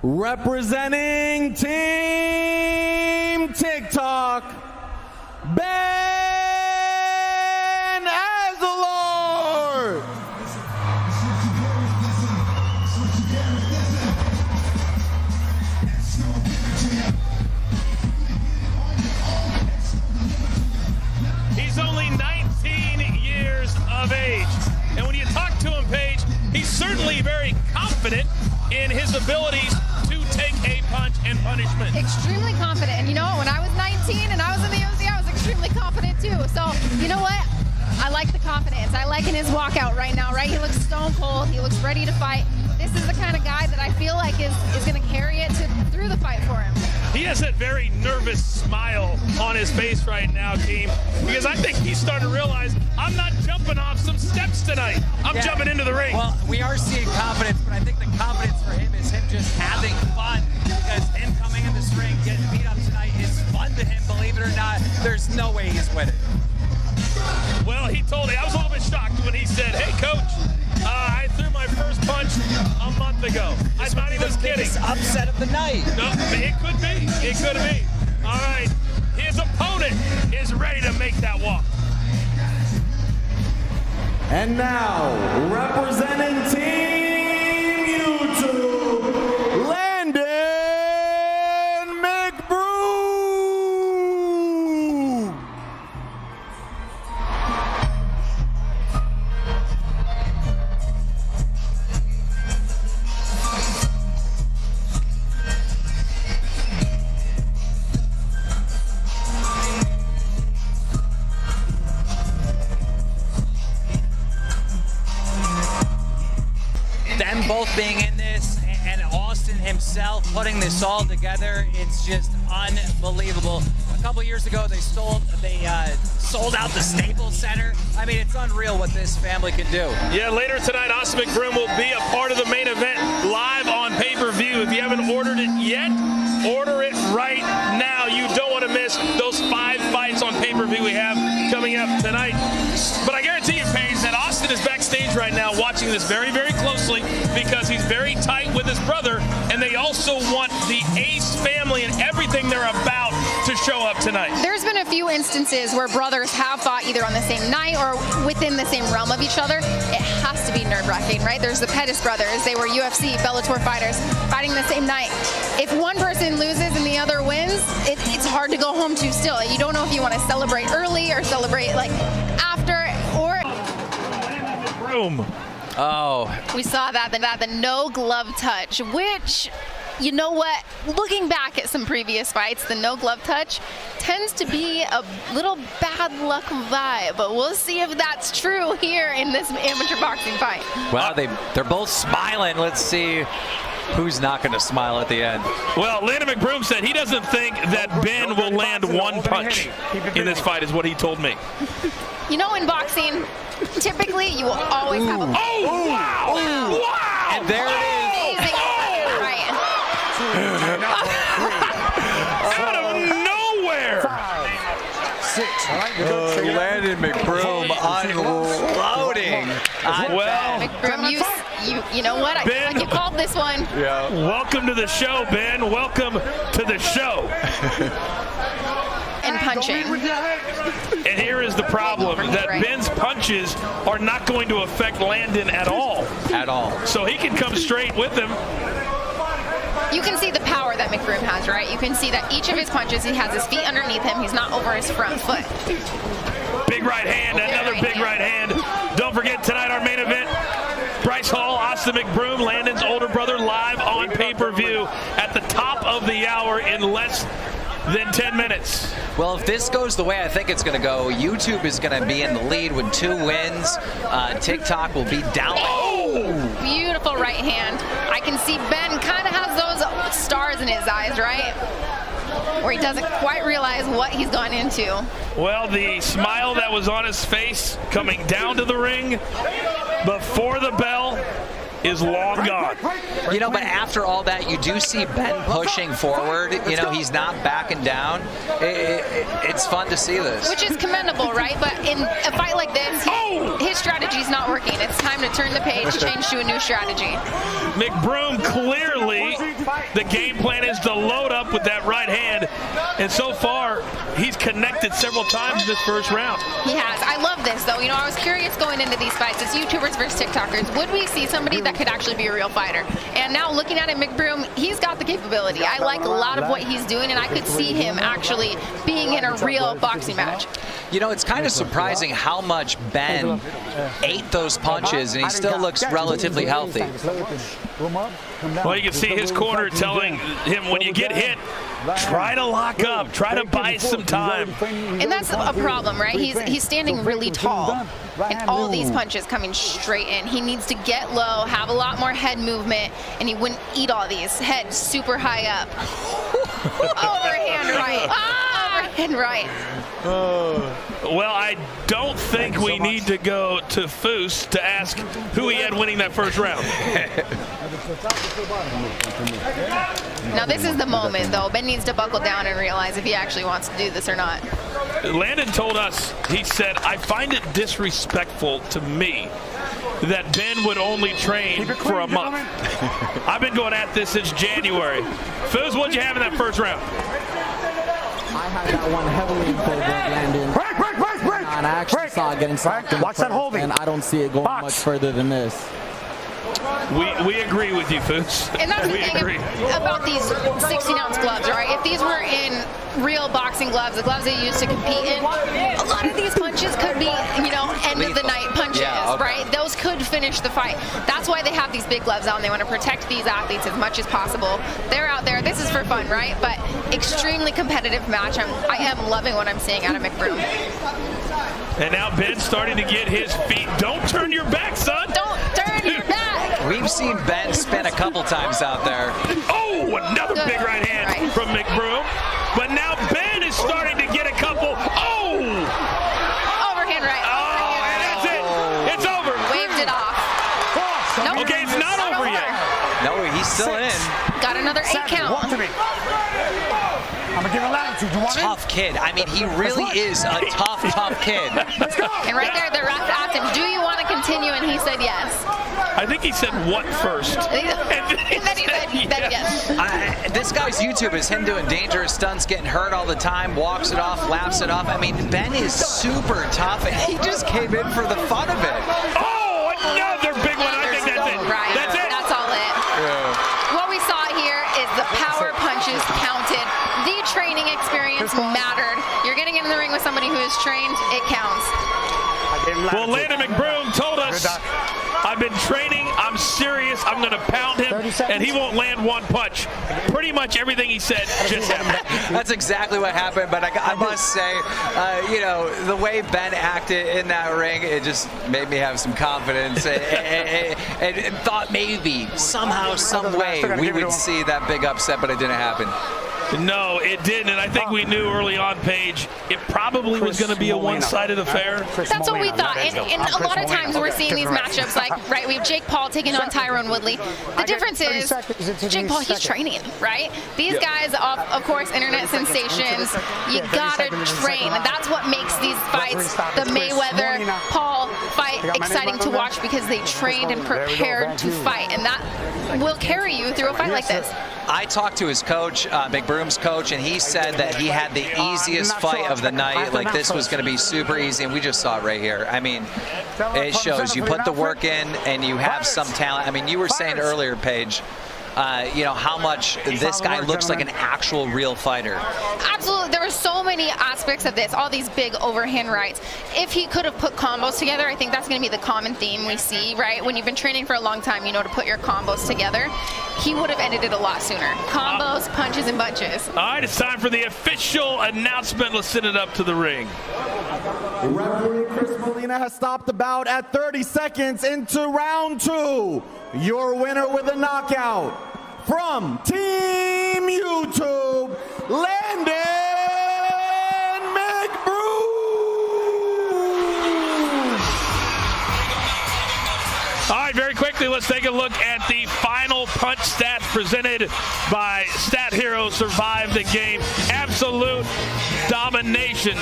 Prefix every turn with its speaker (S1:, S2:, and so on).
S1: Representing Team TikTok, Ben Azelart.
S2: He's only 19 years of age. And when you talk to him, Paige, he's certainly very confident in his abilities to take a punch and punishment.
S3: Extremely confident. And you know what? When I was 19 and I was in the OC, I was extremely confident too. So, you know what? I like the confidence. I like in his walkout right now, right? He looks stone cold. He looks ready to fight. This is the kind of guy that I feel like is going to carry it through the fight for him.
S2: He has that very nervous smile on his face right now, team, because I think he's starting to realize I'm not jumping off some steps tonight. I'm jumping into the ring.
S4: Well, we are seeing confidence, but I think the confidence for him is him just having fun, because him coming in this ring, getting beat up tonight is fun to him, believe it or not. There's no way he's winning.
S2: Well, he told me, I was a little bit shocked when he said, hey, coach, I threw my first punch a month ago. I thought he was kidding.
S4: Upset of the night.
S2: No, it could be. It could be. All right. His opponent is ready to make that walk.
S1: And now, representing Team YouTube, Landon McBroom.
S4: Them both being in this, and Austin himself putting this all together, it's just unbelievable. A couple years ago, they sold out the Staples Center. I mean, it's unreal what this family can do.
S2: Yeah, later tonight, Austin McBroom will be a part of the main event live on pay-per-view. If you haven't ordered it yet, order it right now. You don't want to miss those 5 fights on pay-per-view we have coming up tonight. But I guarantee you, Paige, that Austin is backstage right now watching this very, very closely, because he's very tight with his brother, and they also want the Ace family and everything they're about to show up tonight.
S3: There's been a few instances where brothers have fought either on the same night or within the same realm of each other. It has to be nerve-wracking, right? There's the Pettis brothers. They were UFC, Bellator fighters fighting the same night. If one person loses and the other wins, it's hard to go home to still. You don't know if you want to celebrate early or celebrate like after, or...
S2: Room.
S4: Oh.
S3: We saw that the no glove touch, which, you know what, looking back at some previous fights, the no glove touch tends to be a little bad luck vibe, but we'll see if that's true here in this amateur boxing fight.
S4: Well, they're both smiling. Let's see who's not going to smile at the end.
S2: Well, Landon McBroom said he doesn't think that Ben will land one punch in this fight, is what he told me.
S3: You know, in boxing, typically you will always have a...
S2: Oh, wow! Wow!
S4: And there it is.
S3: Amazing. Right.
S2: Out of nowhere!
S5: 6.
S4: Landon McBroom unloading.
S2: Well,
S3: McBroom, you know what? I feel like you called this one.
S4: Yeah.
S2: Welcome to the show, Ben. Welcome to the show.
S3: And punching.
S2: And here is the problem, that Ben's punches are not going to affect Landon at all.
S4: At all.
S2: So he can come straight with him.
S3: You can see the power that McBroom has, right? You can see that each of his punches, he has his feet underneath him. He's not over his front foot.
S2: Big right hand, another big right hand. Don't forget tonight our main event, Bryce Hall, Austin McBroom, Landon's older brother, live on pay-per-view at the top of the hour in less than 10 minutes.
S4: Well, if this goes the way I think it's going to go, YouTube is going to be in the lead with 2 wins. TikTok will be down.
S3: Oh! Beautiful right hand. I can see Ben kind of has those stars in his eyes, right? Where he doesn't quite realize what he's gone into.
S2: Well, the smile that was on his face coming down to the ring before the bell is long gone.
S4: You know, but after all that, you do see Ben pushing forward. You know, he's not backing down. It's fun to see this.
S3: Which is commendable, right? But in a fight like this, his strategy's not working. It's time to turn the page, change to a new strategy.
S2: McBroom, clearly the game plan is to load up with that right hand, and so far he's connected several times in this first round.
S3: He has. I love this, though. You know, I was curious going into these fights. It's YouTubers versus TikTokers. Would we see somebody that could actually be a real fighter? And now looking at it, McBroom, he's got the capability. I like a lot of what he's doing, and I could see him actually being in a real boxing match.
S4: You know, it's kind of surprising how much Ben ate those punches, and he still looks relatively healthy.
S2: Well, you can see his corner telling him, when you get hit, try to lock up, try to buy some time.
S3: And that's a problem, right? He's standing really tall, and all these punches coming straight in. He needs to get low, have a lot more head movement, and he wouldn't eat all these. Head super high up. Overhand right. Overhand right.
S2: Well, I don't think we need to go to Foose to ask who he had winning that first round.
S3: Now this is the moment, though. Ben needs to buckle down and realize if he actually wants to do this or not.
S2: Landon told us, he said, I find it disrespectful to me that Ben would only train for a month. I've been going at this since January. Foose, what'd you have in that first round?
S6: I had that one heavily in favor of Landon. And I actually saw it getting socked in the first, and I don't see it going much further than this.
S2: We agree with you, Foose.
S3: And that's the thing about these 16-ounce gloves, right? If these were in real boxing gloves, the gloves they use to compete in, a lot of these punches could be, you know, end of the night punches, right? Those could finish the fight. That's why they have these big gloves on. They want to protect these athletes as much as possible. They're out there. This is for fun, right? But extremely competitive match. I am loving what I'm seeing out of McBroom.
S2: And now Ben's starting to get his feet. Don't turn your back, son.
S3: Don't turn your back.
S4: We've seen Ben spin a couple times out there.
S2: Oh, another big right hand from McBroom. But now Ben is starting to get a couple. Oh!
S3: Overhand right.
S2: Oh, and that's it. It's over.
S3: Waved it off. Nope.
S2: Okay, it's not over yet.
S4: No, he's still in.
S3: Got another 8 count.
S5: Walk to me. I'm gonna give a latitude. You want me?
S4: Tough kid. I mean, he really is a tough kid.
S3: And right there, the ref asked him, do you want to continue? And he said yes.
S2: I think he said what first.
S3: And then he said yes.
S4: This guy's YouTube is him doing dangerous stunts, getting hurt all the time, walks it off, laughs it off. I mean, Ben is super tough, and he just came in for the fun of it.
S2: Oh, another big one. I think that's it.
S3: Right.
S2: That's it.
S3: That's all it.
S4: Yeah.
S3: What we saw here is the power punches counted. The training experience mattered. You're getting in the ring with somebody who is trained, it counts.
S2: Well, Landon McBroom told us, I've been training, I'm serious, I'm going to pound him, and he won't land one punch. Pretty much everything he said just happened.
S4: That's exactly what happened, but I must say, you know, the way Ben acted in that ring, it just made me have some confidence and thought maybe, somehow, some way, we would see that big upset, but it didn't happen.
S2: No, it didn't, and I think we knew early on, Paige, it probably was going to be a one-sided affair.
S3: That's what we thought, and a lot of times we're seeing these matchups like, right, we have Jake Paul taking on Tyrone Woodley. The difference is, Jake Paul, he's training, right? These guys, of course, internet sensations, you gotta train. That's what makes these fights, the Mayweather-Paul fight, exciting to watch because they trained and prepared to fight, and that will carry you through a fight like this.
S4: I talked to his coach, McBroom's coach, and he said that he had the easiest fight of the night. Like, this was going to be super easy, and we just saw it right here. I mean, it shows you put the work in and you have some talent. I mean, you were saying earlier, Paige, you know, how much this guy looks like an actual real fighter.
S3: Absolutely. There were so many aspects of this, all these big overhand rights. If he could have put combos together, I think that's going to be the common theme we see, right? When you've been training for a long time, you know to put your combos together. He would have ended it a lot sooner. Combos, punches, and bunches.
S2: All right, it's time for the official announcement. Let's send it up to the ring.
S1: Referee Chris Molina has stopped the bout at 30 seconds into round 2. Your winner with a knockout from Team YouTube, Landon McBroom.
S2: All right, very quick. quickly, let's take a look at the final punch stats presented by Stat Hero. Survived the game. Absolute domination.